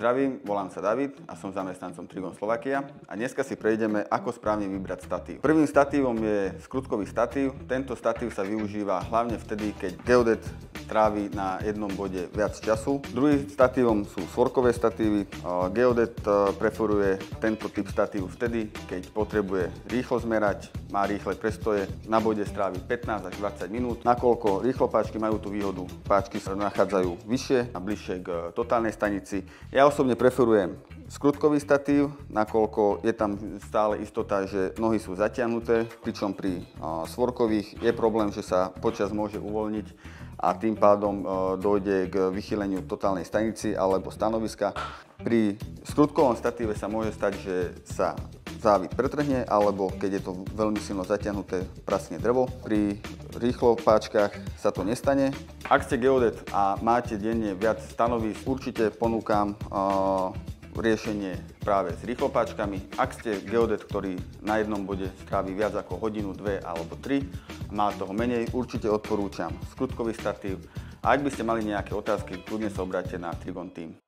Zdravím, volám sa David a som zamestnancom Trigon Slovakia a dneska si prejdeme, ako správne vybrať statív. Prvým statívom je skrutkový statív. Tento statív sa využíva hlavne vtedy, keď geodet trávi na jednom bode viac času. Druhým statívom sú svorkové statívy. Geodet preferuje tento typ statívu vtedy, keď potrebuje rýchlo zmerať, má rýchle prestoje, na bode strávi 15 až 20 minút. Nakoľko rýchlopáčky majú tú výhodu, páčky sa nachádzajú vyššie a bližšie k totálnej stanici. Ja osobne preferujem skrutkový statív, nakoľko je tam stále istota, že nohy sú zatiahnuté, pričom pri svorkových je problém, že sa počas môže uvoľniť a tým pádom dojde k vychýleniu totálnej stanici alebo stanoviska. Pri skrutkovom statíve sa môže stať, že sa závit pretrhne, alebo keď je to veľmi silno zatiahnuté, praskne drevo. Pri rýchlopáčkach sa to nestane. Ak ste geodet a máte denne viac stanovísk, určite ponúkam riešenie práve s rýchlopáčkami. Ak ste geodet, ktorý na jednom bode strávi viac ako hodinu, 2 alebo 3 a má toho menej, určite odporúčam skrutkový statív. A ak by ste mali nejaké otázky, kľudne sa obráťte na Trigon Team.